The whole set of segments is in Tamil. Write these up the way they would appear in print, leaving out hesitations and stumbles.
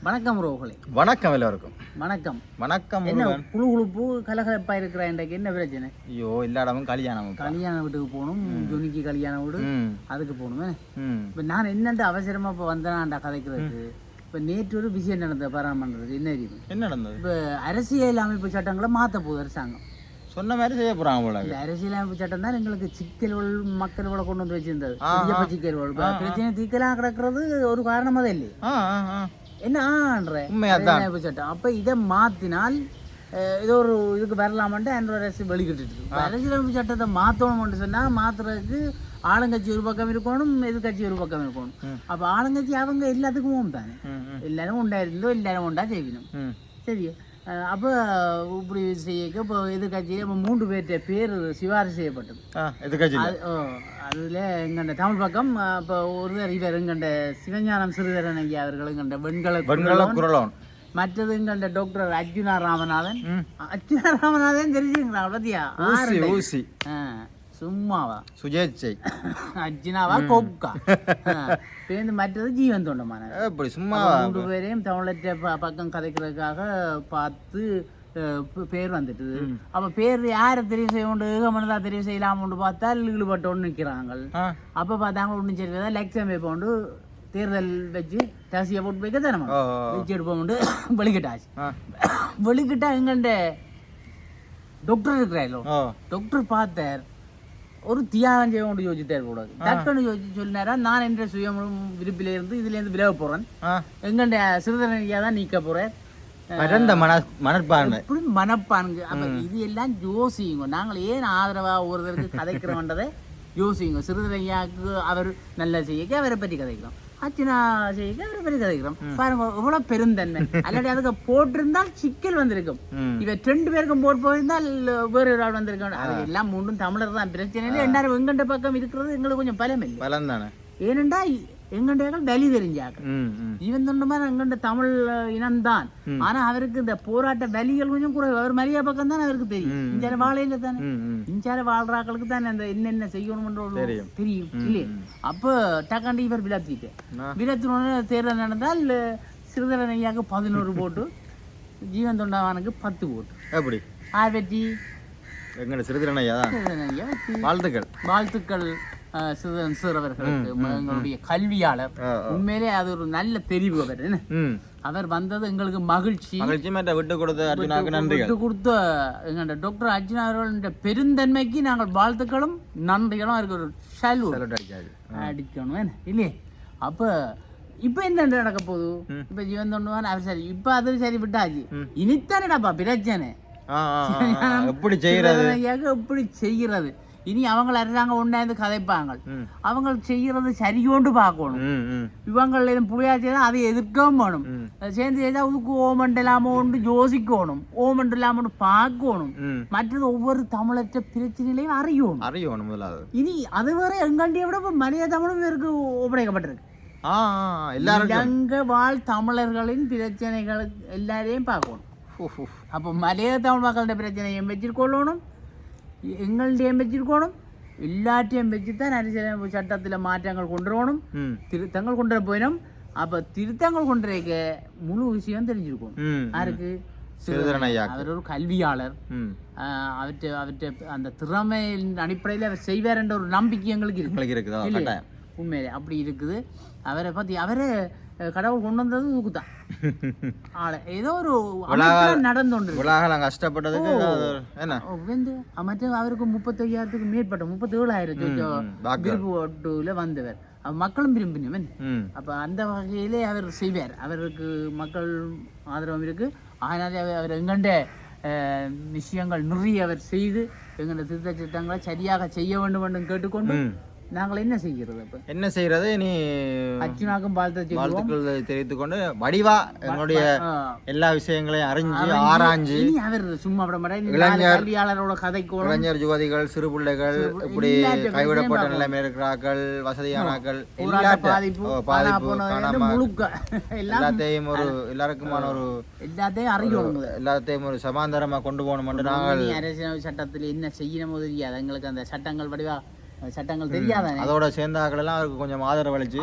வணக்கம் ரோகலே. வணக்கம் எல்லாருக்கும். வணக்கம். வணக்கம். என்ன குழு குழுப்பு கலகலப்பா இருக்கிற இன்றைக்கு என்ன பிரச்சனை? ஐயோ இல்லாடமும் கல்யாணம் வீட்டுக்கு போகணும். ஜொனிக்கு கல்யாண வீடு, அதுக்கு போகணும். இப்போ நான் என்னண்டு அவசரமா இப்போ வந்தேன்டா கதைக்கிறதுக்கு. இப்போ நேற்று ஒரு விஷயம் நடந்தது பாராமன்றது. என்ன இருக்கு? என்ன நடந்தது? இப்போ அரசியல் அமைப்பு சட்டங்களை மாற்ற போகுது அரசாங்கம். சொன்ன மாதிரி செய்ய போறாங்க போல. அரசியல் அமைப்பு சட்டம் தான் எங்களுக்கு சிக்கல்கள் மக்களோட கொண்டு வந்து வச்சிருந்தது. சிக்கல்கள் பிரச்சனை தீக்கலாம் கிடக்கிறது ஒரு காரணமாக தான் இல்லையா? என்னன்ற அமைப்பு சட்டம். அப்ப இதை மாத்தினால் ஏதோ ஒரு இதுக்கு வரலாமன்ட்டு ஆண்ட்ராய்டு அரசு வெளிக்கிட்டு அரசியலமைப்பு சட்டத்தை மாற்றணும்னு சொன்னா மாத்துறதுக்கு ஆளுங்கட்சி ஒரு பக்கம் இருக்கணும், எதிர்கட்சி ஒரு பக்கம் இருக்கணும். அப்ப ஆளுங்கட்சி அவங்க எல்லாத்துக்கும் தானே, எல்லாரும் உண்டாயிருந்தோ எல்லாரும் உண்டா செய்யணும். சரி, அப்போ இப்படி செய்ய இப்போ எதிர்கட்சியில் இப்போ 3 பேர்கிட்ட பேர் சிபாரிசு செய்யப்பட்டது. அதில் எங்கண்ட தமிழ் பக்கம் இப்போ ஒருவர் இவர் எங்கண்ட சிவஞானம் சிறுதரன் ஐயா அவர்கள் எங்கண்ட வெண்கல குரலோன், மற்றது எங்கண்ட டாக்டர் அர்ஜுனா ராமநாதன். அர்ஜுனா ராமநாதன் தெரிஞ்சுங்களா பத்தியா? சும்மாவா சுஜேச்சை அர்ஜுனாவா கொக்கா பேருந்து. மற்றது ஜீவன் தொண்டமான இப்படி சும்மா 3 பேரையும் தமிழற்ற பக்கம் கதைக்கிறதுக்காக பார்த்து பேர் வந்துட்டு. அப்ப பேர் யாரை தெரிவு செய்ய ஏகமனதா தெரிவு செய்யலாம்னு பார்த்தால் ஈடுபட்டோன்னு நிற்கிறாங்க. அப்ப பார்த்தாங்க ஒன்றும் சரி லட்சம் வைப்போண்டு தேர்தல் வச்சு ரசிய போட்டு வைக்க தானே வச்சு எடுப்போம்ண்டு வெளிக்கிட்டாச்சு. வெளிக்கிட்டா எங்கண்ட டாக்டர் இருக்கிறாரோ, டாக்டர் பார்த்தார் ஒரு தியாகம் செய்ய கொண்டு யோசித்தார் கூடாது. டக்குன்னு யோசிச்சு சொல்லினாரா, நான் என்ற சுய விருப்பில இருந்து இதுல இருந்து விலக போறேன், எங்கண்ட சிறுதரணியா தான் நீக்க போறேன் மனப்பான்கு. அப்ப இது எல்லாம் யோசிங்க. நாங்கள் ஏன் ஆதரவா ஒருத்தருக்கு கதைக்கிறோன்றதை யோசிங்க. சிறுதரணியாவுக்கு அவர் நல்ல செய்ய அவரை பற்றி கதைக்கிறோம், அச்சினா செய்ய அவரை பற்றி கதைக்கிறோம். பாருங்க எவ்வளவு பெருந்தன்மை. அல்லாடி அதுக்கு போட்டிருந்தால் சிக்கல் வந்திருக்கும். இவ 2 பேருக்கும் போட்டு போயிருந்தால் வேறு ஒரு ஆள் வந்திருக்கணும். அது எல்லாம் 3 தமிழர் தான். பிரச்சனை இல்லை. 2 எங்கண்ட பக்கம் இருக்கிறது எங்களுக்கு கொஞ்சம் பலம் இல்லை. பலம் தானே. ஏனெண்டா எங்கண்டையாக்கள் டெல்லி தெரிஞ்சாங்க. இவன் சொன்ன மாதிரி எங்கண்ட தமிழ் இனம்தான். ஆனா அவருக்கு இந்த போராட்ட வலிகள் கொஞ்சம் குறைவு. அவர் மரியா பக்கம் தான் அவருக்கு தெரியும். இஞ்சால வாழையில தானே, இஞ்சால வாழ்றாக்களுக்கு தானே அந்த என்னென்ன செய்யணும்ன்ற தெரியும் இல்லையே. அப்போ டக்காண்டி இவர் விளத்திட்டு விளத்தினோட தேர்தல் நடந்தால் சிறுதரன் ஐயாவுக்கு 11 போட்டு, ஜீவன் தொண்டாவானுக்கு 10 போட்டு. அப்படி ஆர் வெற்றி எங்கட சிறுதரன் ஐயா. வாழ்த்துக்கள் வாழ்த்துக்கள் சிறுவர்களுக்கு. எங்களுடைய கல்வியாளர் உண்மையிலே அது ஒரு நல்ல தெரிவு. அவர் அவர் வந்தது எங்களுக்கு மகிழ்ச்சி. விட்டு கொடுத்த எங்களோட டாக்டர் அர்ஜுனா அவர்களுடைய பெருந்தன்மைக்கு நாங்கள் வாழ்த்துக்களும் நன்றிகளும் அவருக்கு ஒரு சல்யூட் அடிக்கணும் இல்லையே. அப்ப இப்ப என்ன நடக்க போகுது? இப்ப ஜீவன் தொண்டுவான் அவர் சரி, இப்ப அது சரி விட்டாச்சு. இனித்தானேடாப்பா பிரச்சனை எப்படி செய்யறது. இனி அவங்க அரசாங்கம் ஒன்றாந்து கதைப்பாங்க. அவங்க செய்யறது சரியோண்டு பார்க்கணும். இவங்கள புளியாச்சி தான் அதை எதிர்க்கவும் வேணும். சேர்ந்து செய்தால் அதுக்கு ஓமண்ட் இல்லாம யோசிக்கணும், ஓமண்ட் இல்லாம பார்க்கணும். மற்றது ஒவ்வொரு தமிழற்ற பிரச்சனையிலையும் அறியணும் முதலாவது. இனி அது வேற எங்கண்டியை விட மனித தமிழும் இவருக்கு ஒப்படைக்கப்பட்டிருக்கு. இலங்கை வாழ் தமிழர்களின் பிரச்சனைகள் எல்லாரையும் பார்க்கணும். அப்போ மலைய தமிழ் மக்களுடைய பிரச்சனையும் வச்சிருக்கொள்ளணும், எங்கள்டையும் வச்சிருக்கணும். எல்லாத்தையும் வச்சுதான் அரசியலமைப்பு சட்டத்தில் மாற்றங்கள் கொண்டு வரணும், திருத்தங்கள் கொண்டு வர போயிடும். அப்போ திருத்தங்கள் கொண்டு இருக்க முழு விஷயம் தெரிஞ்சிருக்கணும். யாருக்கு? அவர் ஒரு கல்வியாளர். அவற்றை அந்த திறமையின் அடிப்படையில் அவர் செய்வார் என்ற ஒரு நம்பிக்கை எங்களுக்கு இருக்கு. உண்மையிலே அப்படி இருக்குது. அவரை பற்றி அவரே கடவுள் கொண்டு வந்தது ஊக்குதான். ஏதோ ஒரு நடந்து கஷ்டப்பட்டதுக்கு மற்ற அவருக்கு 35,000க்கு மேற்பட்ட 37,000 வந்தவர். மக்களும் விரும்பினவன். அப்ப அந்த வகையிலே அவர் செய்வார். அவருக்கு மக்கள் ஆதரவும் இருக்கு. அதனாலே அவர் எங்கண்ட விஷயங்கள் நிறைய அவர் செய்து எங்கண்ட திருத்த சட்டங்களை சரியாக செய்ய வேண்டும் என்று கேட்டுக்கொண்டு நாங்கள் என்ன செய்கிறது? அப்ப என்ன செய்யறது? இனி அர்ஜுனாக்கும் வாழ்த்துக்கள் தெரிவித்துக் கொண்டு வடிவா எங்களுடைய எல்லா விஷயங்களையும் அறிஞ்சு ஆராய்ஞ்சு அவர் சும்மா விட மாட்டேன். கல்வியாளரோட கதைக்கு இளைஞர் யுவதிகள் சிறு பிள்ளைகள் இப்படி கைவிடப்பட்ட நிலைமை இருக்கிறார்கள், வசதியானாக்கள் எல்லாத்தையும் ஒரு எல்லாருக்குமான ஒரு எல்லாத்தையும் அறியணும், எல்லாத்தையும் ஒரு சமாந்தரமா கொண்டு போகணும் என்று நாங்கள் அரசியல் சட்டத்தில் என்ன செய்யணும் தெரியாது. எங்களுக்கு அந்த சட்டங்கள் வடிவா சட்டங்கள் தெரியாதானே. அதோட சேர்ந்தாக்களெல்லாம் அவருக்கு கொஞ்சம் ஆதரவளிச்சு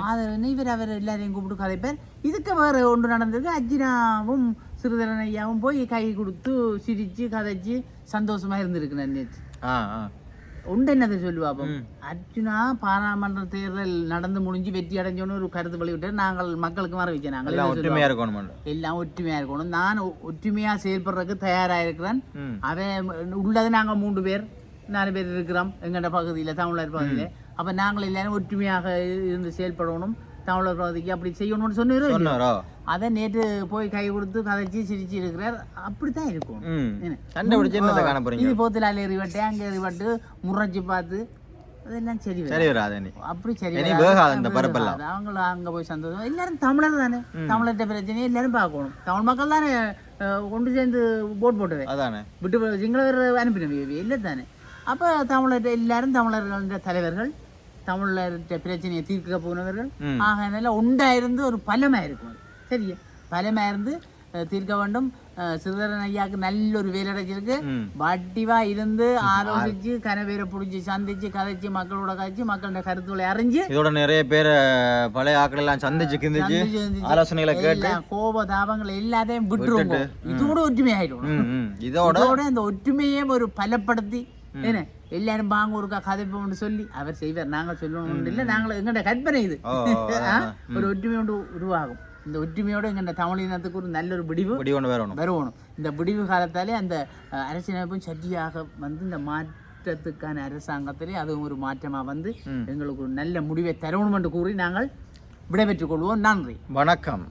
இவர் அவர் எல்லாரையும் கூப்பிட்டு கதைப்பார். இதுக்கு வேறு ஒன்று நடந்திருக்கு. அர்ஜுனாவும் சிறிதரன் ஐயாவும் போய் கை கொடுத்து சிரிச்சு கதைச்சு சந்தோஷமா இருந்திருக்கு நேற்று. உண்டு என்னது சொல்லுவாப்போம். அர்ஜுனா பாராளுமன்ற தேர்தல் நடந்து முடிஞ்சு வெற்றி அடைஞ்சோன்னு ஒரு கருத்து வெளியிட்டு நாங்கள் மக்களுக்கு மற வச்சேன். நாங்கள் ஒற்றுமையா இருக்கணும், எல்லாம் ஒற்றுமையா இருக்கணும், நான் ஒற்றுமையா செயல்படுறதுக்கு தயாரா இருக்கிறேன். அவன் உள்ளது நாங்க 3 பேர் 4 பேர் இருக்கிறோம் எங்கள்ட பகுதியில, தமிழர் பகுதியில. அப்ப நாங்கள் எல்லாரும் ஒற்றுமையாக இருந்து செயல்படணும், தமிழர் பகுதிக்கு அப்படி செய்யணும்னு சொன்னாரோ. அதை நேற்று போய் கை கொடுத்து கதைச்சு சிரிச்சு இருக்கிறார். அப்படித்தான் இருக்கும். இது போத்துல எறிவட்டு அங்க எறிவட்டு முறைச்சு பார்த்து அதெல்லாம் சரி வராது. அப்படி சரி அவங்களும் அங்க போய் சந்தோஷம். எல்லாரும் தமிழர் தானே, தமிழர்கிட்ட பிரச்சனையை எல்லாரும் பார்க்கணும். தமிழ் மக்கள் தானே கொண்டு சேர்ந்து போட்டுவே விட்டு சிங்களவர் அனுப்பினவே இல்லை தானே. அப்ப தமிழர்கிட்ட எல்லாரும் தமிழர்கள் தலைவர்கள், தமிழர்கிட்ட பிரச்சனையை தீர்க்க போனவர்கள். ஆக உண்டாயிருந்து ஒரு பலமா இருக்கும். சரியா, பலமா இருந்து தீர்க்க வேண்டும். சிறிதரன் ஐயாவுக்கு நல்ல ஒரு வேலை கிடைச்சிருக்கு. வட்டிவா இருந்து ஆலோசிச்சு கனவேரை பிடிச்சி சந்திச்சு கதைச்சு மக்களோட கதைச்சு மக்களோட கருத்துக்களை அறிஞ்சு இதோட நிறைய பேர் பழைய ஆக்கள் எல்லாம் சந்திச்சு ஆலோசனைகளை கேட்டு கோப தாபங்கள் எல்லாத்தையும் விட்டுருவோம். இதோட ஒற்றுமை ஆயிடும். இதோட இந்த ஒற்றுமையே ஒரு பலப்படுத்தி என்ன எல்லாரும் பாங்க ஒருக்கா கதைப்போம்னு சொல்லி அவர் செய்வார். நாங்கள் சொல்லணும் இல்லை, நாங்கள் எங்கள்ட கற்பனை இது. ஒரு ஒற்றுமை ஒன்று உருவாகும். இந்த ஒற்றுமையோட எங்கள் தமிழினத்துக்கு ஒரு நல்ல ஒரு விடிவு வரணும். இந்த விடிவு காலத்தாலே அந்த அரசியலமைப்பும் சட்டியாக வந்து இந்த மாற்றத்துக்கான அரசாங்கத்திலே அதுவும் ஒரு மாற்றமாக வந்து எங்களுக்கு ஒரு நல்ல முடிவை தரணும் என்று கூறி நாங்கள் விடைபெற்றுக் கொள்வோம். நன்றி, வணக்கம்.